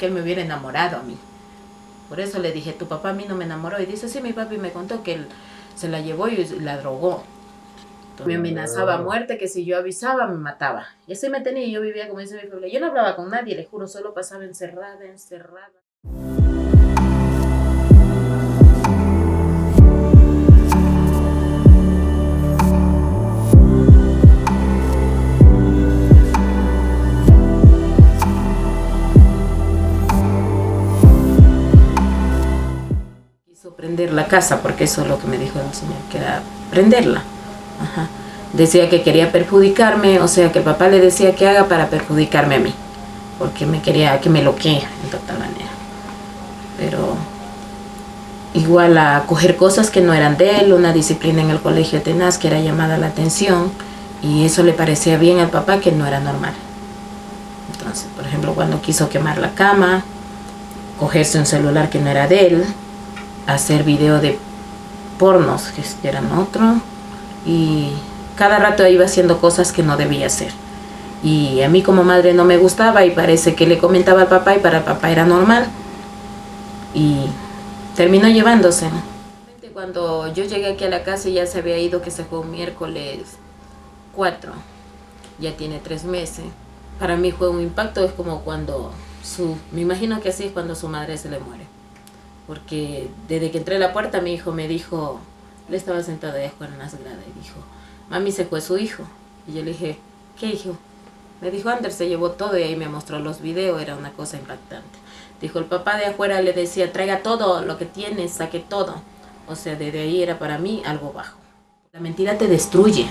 que él me hubiera enamorado a mí. Por eso le dije, tu papá a mí no me enamoró. Y dice, sí, mi papi me contó que él se la llevó y la drogó. Me amenazaba a muerte, que si yo avisaba me mataba. Y así me tenía, y yo vivía como dice mi familia. Yo no hablaba con nadie, le juro, solo pasaba encerrada. Quiso prender la casa, porque eso es lo que me dijo el señor, que era prenderla. Ajá. Decía que quería perjudicarme, o sea, que el papá le decía que haga para perjudicarme a mí, porque me quería que me loquee en total manera. Pero igual a coger cosas que no eran de él, una disciplina en el colegio tenaz que era llamada la atención, y eso le parecía bien al papá, que no era normal. Entonces, por ejemplo, cuando quiso quemar la cama, cogerse un celular que no era de él, hacer video de pornos que eran otro, y cada rato iba haciendo cosas que no debía hacer. Y a mí como madre no me gustaba, y parece que le comentaba al papá, y para el papá era normal. Y terminó llevándose. Cuando yo llegué aquí a la casa ya se había ido, que se fue un miércoles 4. Ya tiene 3 meses. Para mí fue un impacto, es como cuando me imagino que así es cuando su madre se le muere. Porque desde que entré a la puerta mi hijo me dijo, él estaba sentado allá afuera en las gradas y dijo, mami, se fue su hijo. Y yo le dije, ¿qué hijo? Me dijo, Ander se llevó todo, y ahí me mostró los videos, era una cosa impactante. Dijo, el papá de afuera le decía, traiga todo lo que tiene, saque todo. O sea, desde ahí era para mí algo bajo. La mentira te destruye.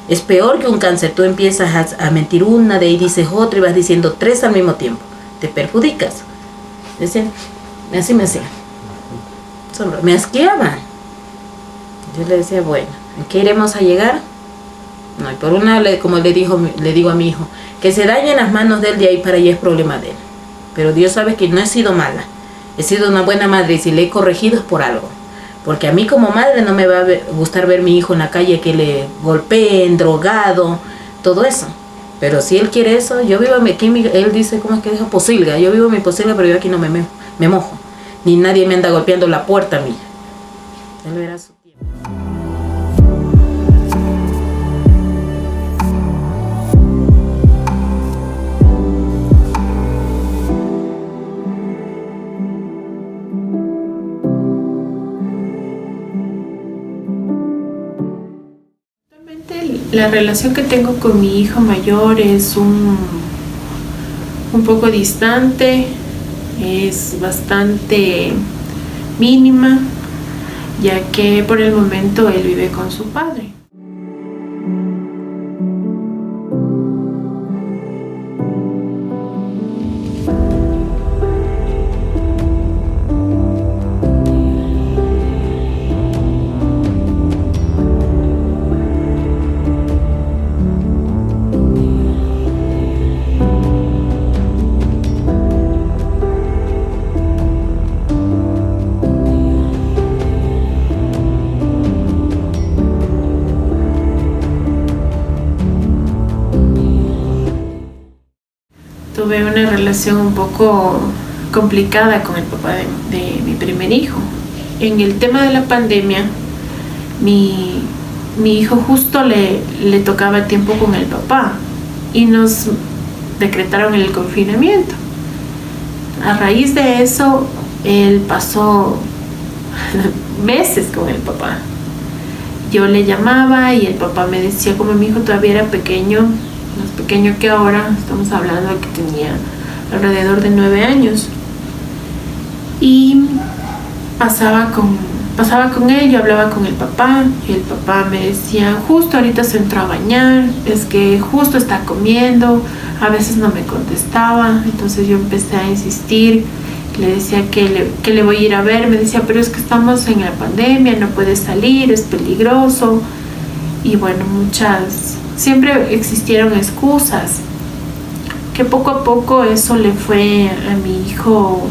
Es peor que un cáncer. Tú empiezas a mentir una, de ahí dices otra y vas diciendo 3 al mismo tiempo. Te perjudicas. Decían, así me hacían. Me asqueaban. Yo le decía, bueno, ¿en qué iremos a llegar? No, y por una, como le digo a mi hijo, que se dañen las manos de él, de ahí para allá es problema de él. Pero Dios sabe que no he sido mala. He sido una buena madre, y si le he corregido es por algo. Porque a mí como madre no me va a gustar ver a mi hijo en la calle que le golpeen, drogado, todo eso. Pero si él quiere eso, yo vivo aquí, él dice, ¿cómo es que dijo? Posilga. Yo vivo en mi posilga, pero yo aquí no me mojo. Ni nadie me anda golpeando la puerta a mí. Él verá su tiempo. La relación que tengo con mi hijo mayor es un poco distante, es bastante mínima, ya que por el momento él vive con su padre. Tuve una relación un poco complicada con el papá de mi primer hijo. En el tema de la pandemia, mi hijo justo le tocaba tiempo con el papá y nos decretaron el confinamiento. A raíz de eso, él pasó meses con el papá. Yo le llamaba y el papá me decía, como mi hijo todavía era pequeño, más pequeño que ahora, estamos hablando de que tenía alrededor de 9 años, y pasaba con él, yo hablaba con el papá y el papá me decía, justo ahorita se entró a bañar, es que justo está comiendo, a veces no me contestaba. Entonces yo empecé a insistir, le decía que le voy a ir a ver, me decía, pero es que estamos en la pandemia, no puedes salir, es peligroso. Y bueno, siempre existieron excusas, que poco a poco eso le fue a mi hijo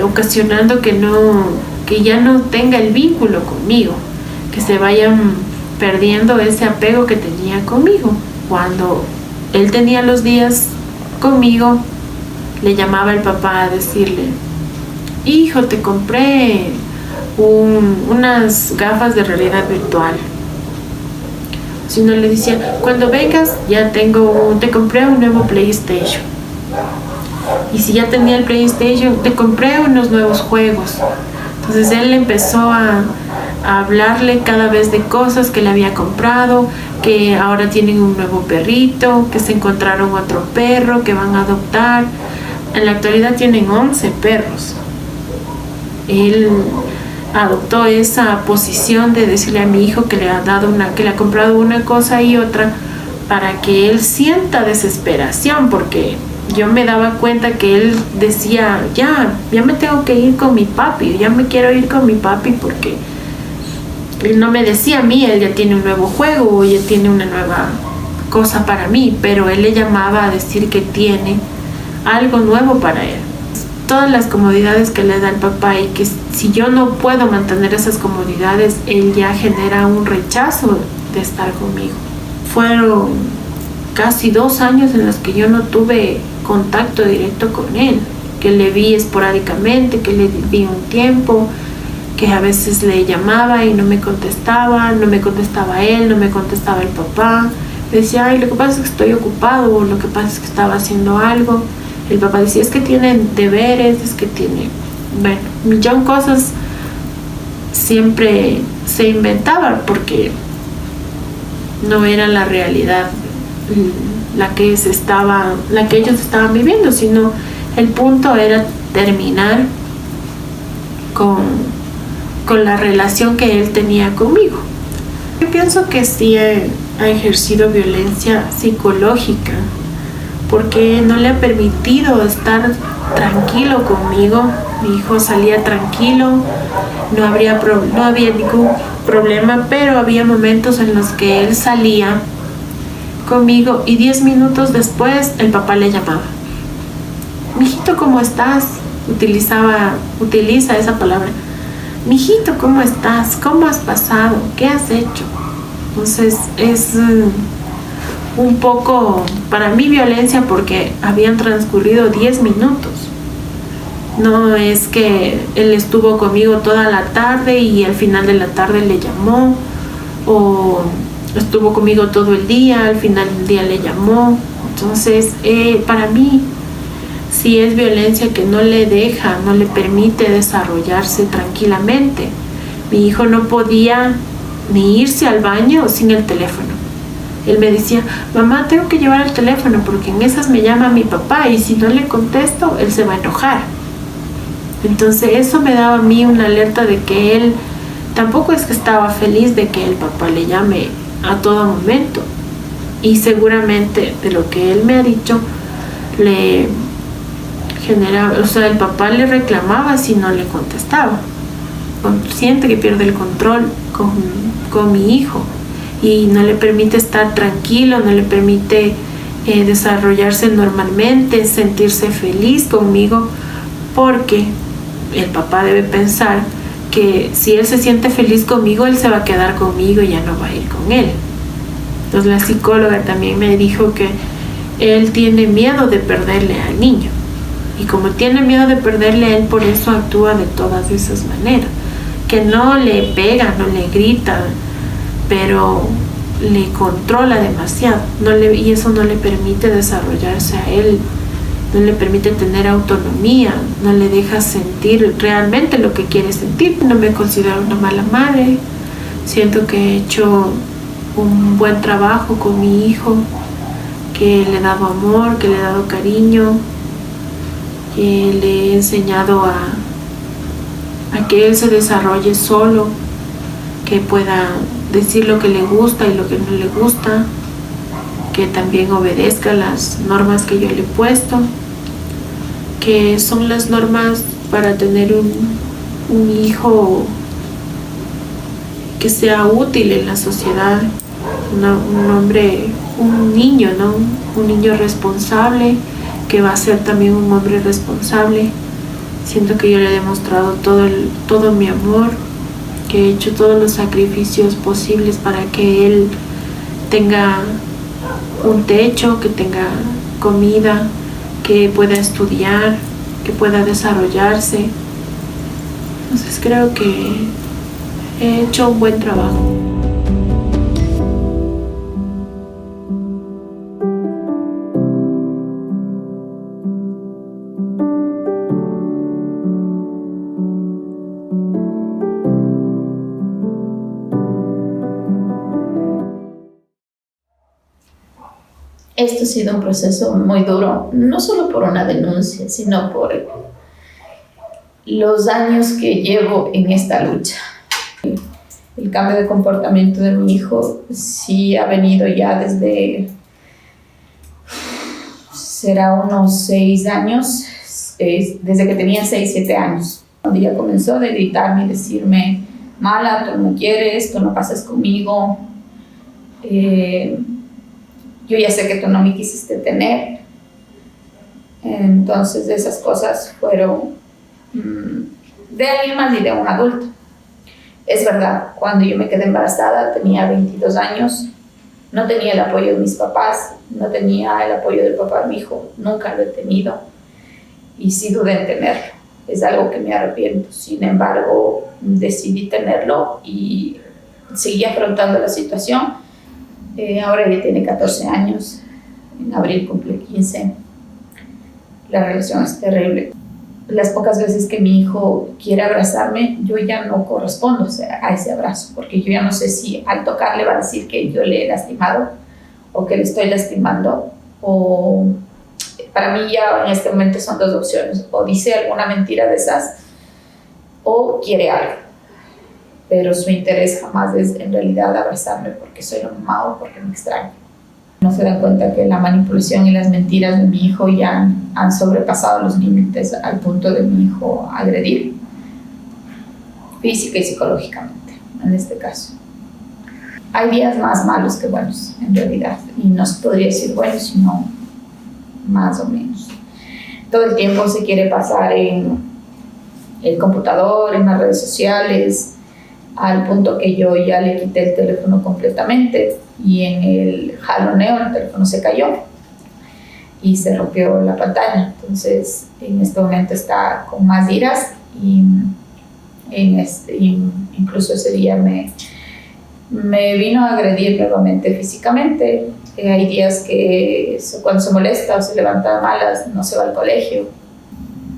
ocasionando que ya no tenga el vínculo conmigo, que se vayan perdiendo ese apego que tenía conmigo. Cuando él tenía los días conmigo, le llamaba el papá a decirle: hijo, te compré unas gafas de realidad virtual. Si no, le decía: cuando vengas te compré un nuevo PlayStation. Y si ya tenía el PlayStation, te compré unos nuevos juegos. Entonces él empezó a hablarle cada vez de cosas que le había comprado, que ahora tienen un nuevo perrito, que se encontraron otro perro que van a adoptar. En la actualidad tienen 11 perros. Él adoptó esa posición de decirle a mi hijo que le ha comprado una cosa y otra, para que él sienta desesperación, porque yo me daba cuenta que él decía: ya me tengo que ir con mi papi, ya me quiero ir con mi papi, porque él no me decía a mí: él ya tiene un nuevo juego o ya tiene una nueva cosa para mí, pero él le llamaba a decir que tiene algo nuevo para él. Todas las comodidades que le da el papá, y que si yo no puedo mantener esas comodidades, él ya genera un rechazo de estar conmigo. Fueron casi 2 años en los que yo no tuve contacto directo con él, que le vi esporádicamente, que le vi un tiempo, que a veces le llamaba y no me contestaba él, no me contestaba el papá. Me decía: ay, lo que pasa es que estoy ocupado, o lo que pasa es que estaba haciendo algo. El papá decía: es que tienen deberes, es que tiene, bueno, millón de cosas. Siempre se inventaba, porque no era la realidad la que ellos estaban viviendo, sino el punto era terminar con la relación que él tenía conmigo. Yo pienso que sí ha ejercido violencia psicológica, porque no le ha permitido estar tranquilo conmigo. Mi hijo salía tranquilo, no había ningún problema, pero había momentos en los que él salía conmigo y 10 minutos después el papá le llamaba: mijito, ¿cómo estás? Utiliza esa palabra: mijito, ¿cómo estás? ¿Cómo has pasado? ¿Qué has hecho? Entonces es un poco para mí violencia, porque habían transcurrido 10 minutos. No es que él estuvo conmigo toda la tarde y al final de la tarde le llamó, o estuvo conmigo todo el día, al final del día le llamó. Entonces para mí sí es violencia, que no le permite desarrollarse tranquilamente. Mi hijo no podía ni irse al baño sin el teléfono. Él me decía: mamá, tengo que llevar el teléfono porque en esas me llama mi papá y si no le contesto, él se va a enojar. Entonces eso me daba a mí una alerta de que él tampoco es que estaba feliz de que el papá le llame a todo momento. Y seguramente, de lo que él me ha dicho, le generaba, el papá le reclamaba si no le contestaba. Siente que pierde el control con mi hijo y no le permite estar tranquilo, no le permite desarrollarse normalmente, sentirse feliz conmigo, porque el papá debe pensar que si él se siente feliz conmigo, él se va a quedar conmigo y ya no va a ir con él. Entonces la psicóloga también me dijo que él tiene miedo de perderle al niño, y como tiene miedo de perderle a él, por eso actúa de todas esas maneras, que no le pega, no le grita, pero le controla demasiado, y eso no le permite desarrollarse a él, no le permite tener autonomía, no le deja sentir realmente lo que quiere sentir. No me considero una mala madre, siento que he hecho un buen trabajo con mi hijo, que le he dado amor, que le he dado cariño, que le he enseñado a que él se desarrolle solo, que pueda decir lo que le gusta y lo que no le gusta, que también obedezca las normas que yo le he puesto, que son las normas para tener un hijo que sea útil en la sociedad, un niño, ¿no? Un niño responsable, que va a ser también un hombre responsable. Siento que yo le he demostrado todo mi amor, que he hecho todos los sacrificios posibles para que él tenga un techo, que tenga comida, que pueda estudiar, que pueda desarrollarse. Entonces creo que he hecho un buen trabajo. Esto ha sido un proceso muy duro, no solo por una denuncia, sino por los años que llevo en esta lucha. El cambio de comportamiento de mi hijo sí ha venido ya será unos 6 años, desde que tenía 6, 7 años. Un día comenzó de gritarme y decirme: mala, tú no me quieres, tú no pasas conmigo. Yo ya sé que tú no me quisiste tener. Entonces esas cosas fueron de alguien más y de un adulto. Es verdad, cuando yo me quedé embarazada tenía 22 años, no tenía el apoyo de mis papás, no tenía el apoyo del papá de mi hijo, nunca lo he tenido y sí dudé en tenerlo. Es algo que me arrepiento. Sin embargo, decidí tenerlo y seguí afrontando la situación. Ahora ella tiene 14 años, en abril cumple 15. La relación es terrible. Las pocas veces que mi hijo quiere abrazarme, yo ya no correspondo a ese abrazo, porque yo ya no sé si al tocarle va a decir que yo le he lastimado o que le estoy lastimando. O para mí ya en este momento son 2 opciones: o dice alguna mentira de esas o quiere algo, pero su interés jamás es en realidad abrazarme porque soy la mamá o porque me extraña. No se dan cuenta que la manipulación y las mentiras de mi hijo ya han sobrepasado los límites al punto de mi hijo agredir física y psicológicamente, en este caso. Hay días más malos que buenos, en realidad, y no se podría decir buenos, sino más o menos. Todo el tiempo se quiere pasar en el computador, en las redes sociales, al punto que yo ya le quité el teléfono completamente y en el jaloneo el teléfono se cayó y se rompió la pantalla. Entonces en este momento está con más iras y incluso ese día me vino a agredir nuevamente físicamente. Hay días que cuando se molesta o se levanta malas no se va al colegio.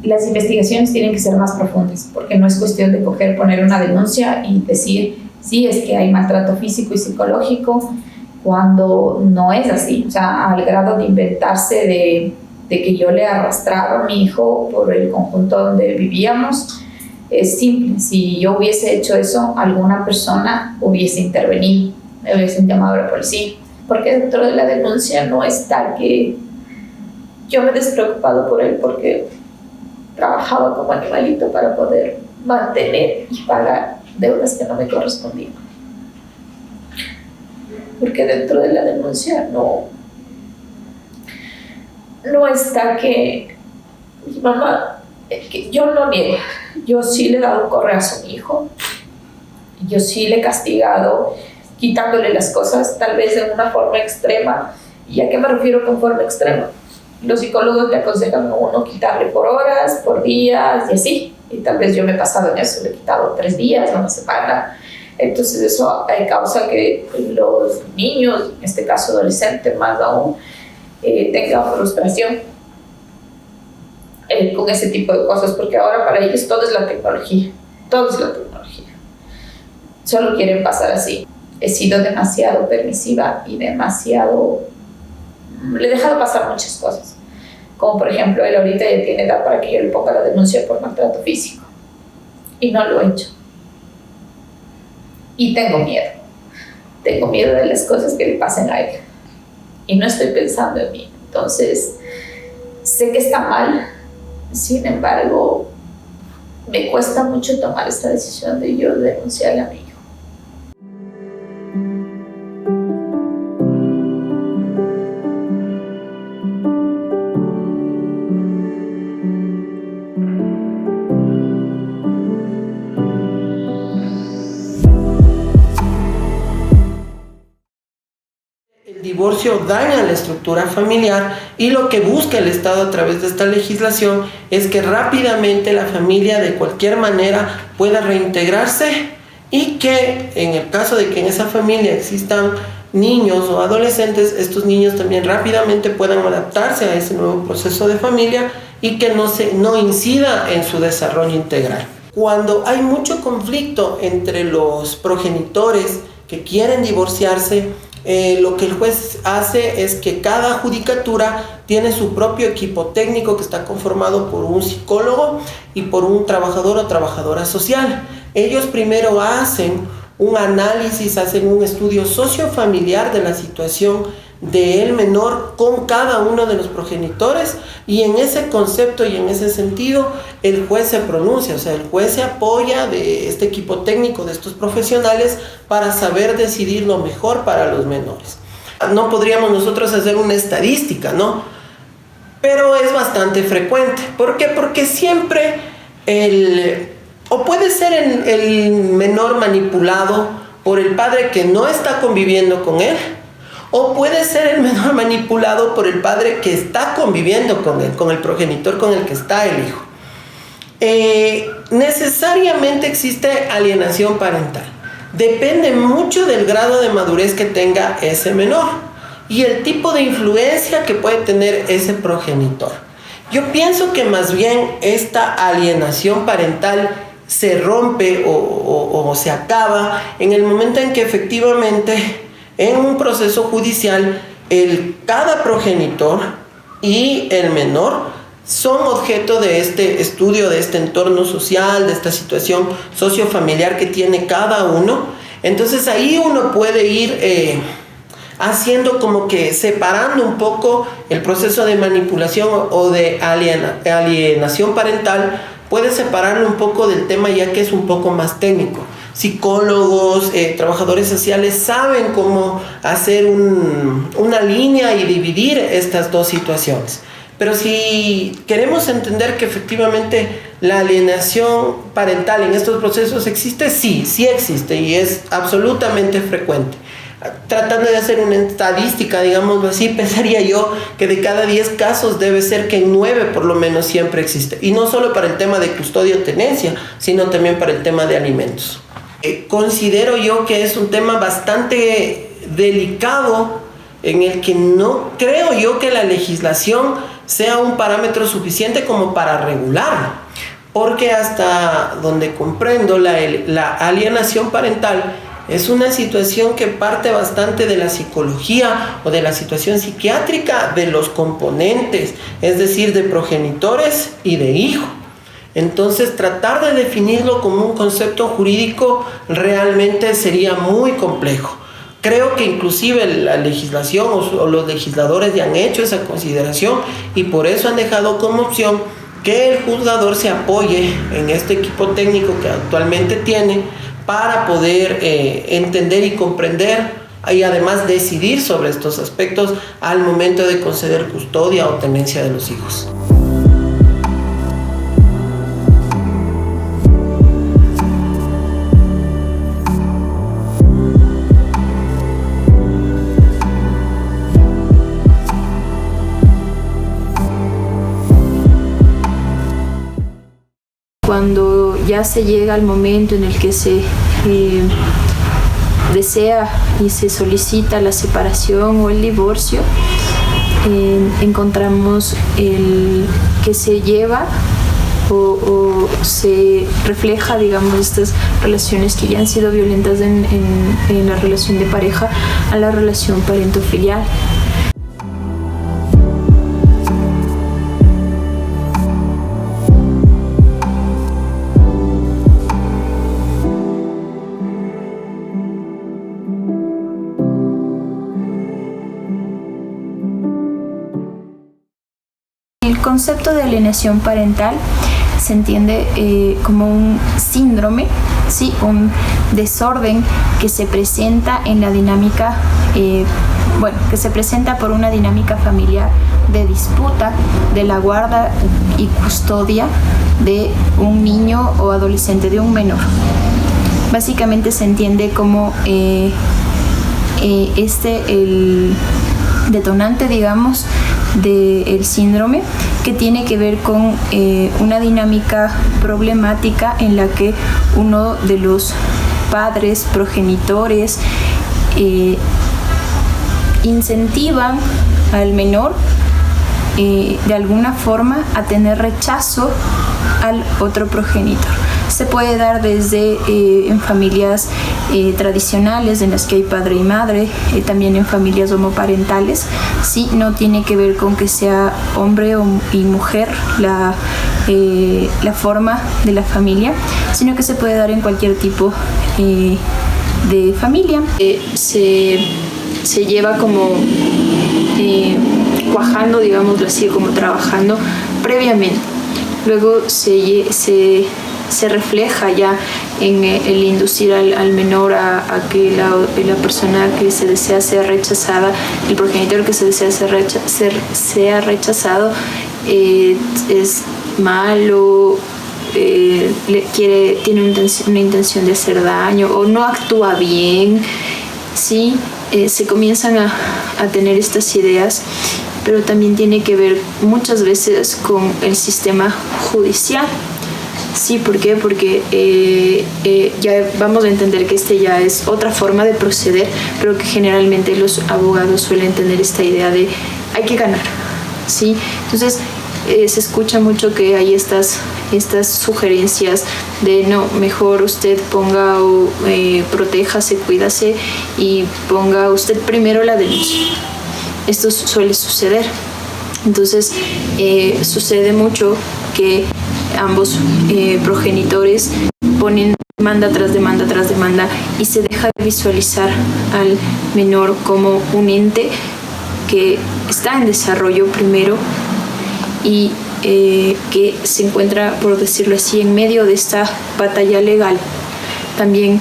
Las investigaciones tienen que ser más profundas, porque no es cuestión de poner una denuncia y decir, sí, es que hay maltrato físico y psicológico, cuando no es así. O sea, al grado de inventarse de que yo le arrastraba a mi hijo por el conjunto donde vivíamos, es simple. Si yo hubiese hecho eso, alguna persona hubiese intervenido, me hubiesen llamado a la policía, porque dentro de la denuncia no está que yo me he despreocupado por él, porque trabajaba como animalito para poder mantener y pagar deudas que no me correspondían. Porque dentro de la denuncia no está que mi mamá, que yo no niego, yo sí le he dado un correazo a mi hijo, yo sí le he castigado quitándole las cosas, tal vez de una forma extrema. ¿Y a qué me refiero con forma extrema? Los psicólogos le aconsejan a uno quitarle por horas, por días y así. Y tal vez yo me he pasado en eso, le he quitado 3 días, una semana. Entonces eso causa que los niños, en este caso adolescentes más aún, tengan frustración con ese tipo de cosas, porque ahora para ellos todo es la tecnología, todo es la tecnología. Solo quieren pasar así. He sido demasiado permisiva y le he dejado pasar muchas cosas, como por ejemplo él ahorita ya tiene edad para que yo le ponga la denuncia por maltrato físico y no lo he hecho y tengo miedo de las cosas que le pasen a él y no estoy pensando en mí. Entonces sé que está mal, sin embargo me cuesta mucho tomar esta decisión de yo denunciarle a mi hijo. divorcio daña la estructura familiar y lo que busca el Estado a través de esta legislación es que rápidamente la familia de cualquier manera pueda reintegrarse y que en el caso de que en esa familia existan niños o adolescentes, estos niños también rápidamente puedan adaptarse a ese nuevo proceso de familia y que no incida en su desarrollo integral. Cuando hay mucho conflicto entre los progenitores que quieren divorciarse, lo que el juez hace es que cada judicatura tiene su propio equipo técnico que está conformado por un psicólogo y por un trabajador o trabajadora social. Ellos primero hacen un análisis, hacen un estudio sociofamiliar de la situación del menor con cada uno de los progenitores, y en ese concepto y en ese sentido el juez se pronuncia, o sea, el juez se apoya de este equipo técnico, de estos profesionales, para saber decidir lo mejor para los menores. No podríamos nosotros hacer una estadística, ¿no? Pero es bastante frecuente. ¿Por qué? Porque siempre o puede ser el menor manipulado por el padre que no está conviviendo con él, o puede ser el menor manipulado por el padre que está conviviendo con él, con el progenitor con el que está el hijo. Necesariamente existe alienación parental. Depende mucho del grado de madurez que tenga ese menor y el tipo de influencia que puede tener ese progenitor. Yo pienso que más bien esta alienación parental se rompe o se acaba en el momento en que efectivamente en un proceso judicial cada progenitor y el menor son objeto de este estudio, de este entorno social, de esta situación sociofamiliar que tiene cada uno. Entonces ahí uno puede ir haciendo como que separando un poco el proceso de manipulación o de alienación parental, puede separarlo un poco del tema ya que es un poco más técnico. Psicólogos, trabajadores sociales saben cómo hacer una línea y dividir estas dos situaciones. Pero si queremos entender que efectivamente la alienación parental en estos procesos existe, sí existe y es absolutamente frecuente. Tratando de hacer una estadística, digámoslo así, pensaría yo que de cada 10 casos debe ser que en 9 por lo menos siempre existe. Y no solo para el tema de custodia o tenencia, sino también para el tema de alimentos. Considero yo que es un tema bastante delicado en el que no creo yo que la legislación sea un parámetro suficiente como para regularlo. Porque hasta donde comprendo, la alienación parental es una situación que parte bastante de la psicología o de la situación psiquiátrica de los componentes, es decir, de progenitores y de hijos. Entonces, tratar de definirlo como un concepto jurídico realmente sería muy complejo. Creo que inclusive la legislación o los legisladores ya han hecho esa consideración y por eso han dejado como opción que el juzgador se apoye en este equipo técnico que actualmente tiene para poder entender y comprender y además decidir sobre estos aspectos al momento de conceder custodia o tenencia de los hijos. Cuando ya se llega al momento en el que se desea y se solicita la separación o el divorcio, encontramos que se lleva o se refleja, digamos, estas relaciones que ya han sido violentas en la relación de pareja a la relación parentofilial. El concepto de alienación parental se entiende como un síndrome, ¿sí? Un desorden que se presenta en la dinámica, que se presenta por una dinámica familiar de disputa de la guarda y custodia de un niño o adolescente, de un menor. Básicamente se entiende como el detonante, digamos, del síndrome, que tiene que ver con una dinámica problemática en la que uno de los padres, progenitores, incentivan al menor de alguna forma a tener rechazo al otro progenitor. Se puede dar desde en familias tradicionales en las que hay padre y madre, también en familias homoparentales. Sí, no tiene que ver con que sea hombre y mujer la forma de la familia, sino que se puede dar en cualquier tipo de familia. Se lleva como cuajando, digámoslo así, como trabajando previamente. Luego se refleja ya en el inducir al menor a que la persona que se desea sea rechazada, el progenitor que se desea sea rechazado, es malo, tiene una intención de hacer daño o no actúa bien, ¿sí? Se comienzan a tener estas ideas, pero también tiene que ver muchas veces con el sistema judicial. Sí, ¿por qué? Porque ya vamos a entender que ya es otra forma de proceder, pero que generalmente los abogados suelen tener esta idea de hay que ganar, ¿sí? Entonces se escucha mucho que hay estas sugerencias de no, mejor usted ponga o protéjase, cuídase y ponga usted primero la denuncia. Esto suele suceder. Entonces sucede mucho que ambos progenitores ponen demanda tras demanda tras demanda y se deja de visualizar al menor como un ente que está en desarrollo primero y que se encuentra, por decirlo así, en medio de esta batalla legal. También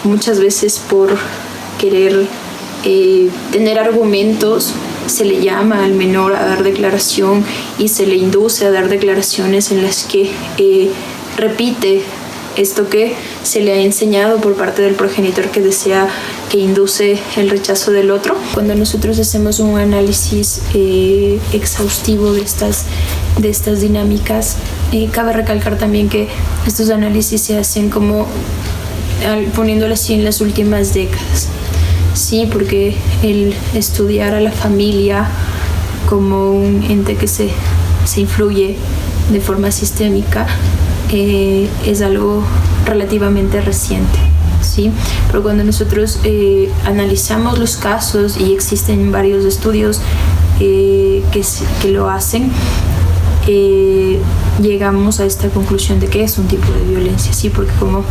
muchas veces por querer tener argumentos se le llama al menor a dar declaración y se le induce a dar declaraciones en las que repite esto que se le ha enseñado por parte del progenitor que induce el rechazo del otro. Cuando nosotros hacemos un análisis exhaustivo de estas dinámicas, cabe recalcar también que estos análisis se hacen como poniéndolo así en las últimas décadas. Sí, porque el estudiar a la familia como un ente que se influye de forma sistémica es algo relativamente reciente, ¿sí? Pero cuando nosotros analizamos los casos, y existen varios estudios que lo hacen, llegamos a esta conclusión de que es un tipo de violencia, ¿sí? Porque como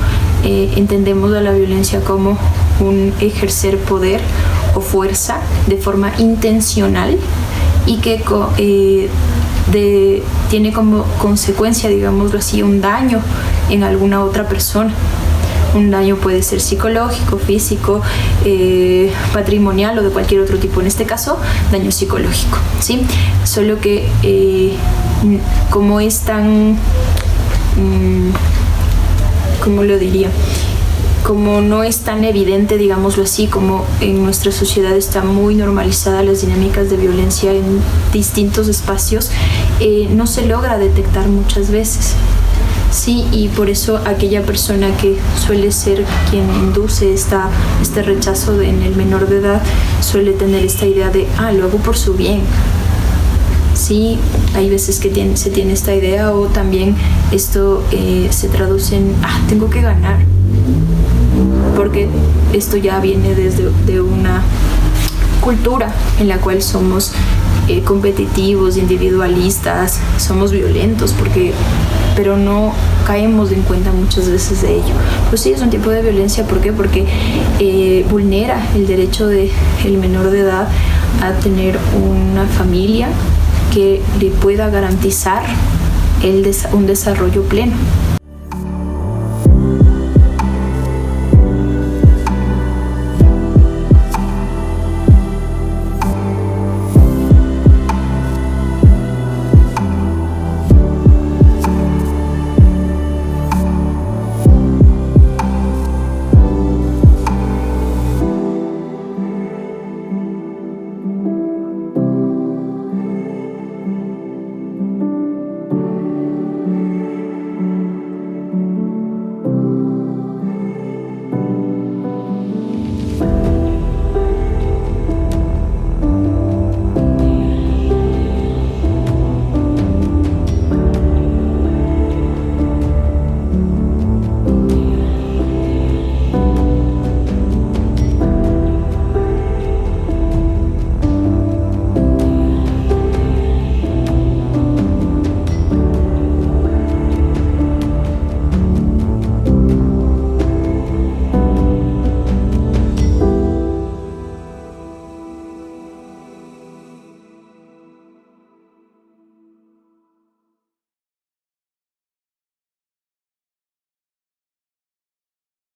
entendemos a la violencia como un ejercer poder o fuerza de forma intencional y que tiene como consecuencia, digámoslo así, un daño en alguna otra persona. Un daño puede ser psicológico, físico, patrimonial o de cualquier otro tipo. En este caso, daño psicológico, ¿sí? Solo que como es tan, ¿cómo lo diría? Como no es tan evidente, digámoslo así, como en nuestra sociedad está muy normalizada las dinámicas de violencia en distintos espacios, no se logra detectar muchas veces. Sí, y por eso aquella persona que suele ser quien induce este rechazo en el menor de edad suele tener esta idea de, lo hago por su bien. Sí, hay veces que se tiene esta idea, o también esto se traduce en, tengo que ganar. Porque esto ya viene de una cultura en la cual somos competitivos, individualistas, somos violentos, pero no caemos en cuenta muchas veces de ello. Pues sí, es un tipo de violencia. ¿Por qué? Porque vulnera el derecho del menor de edad a tener una familia que le pueda garantizar un desarrollo pleno. Bye.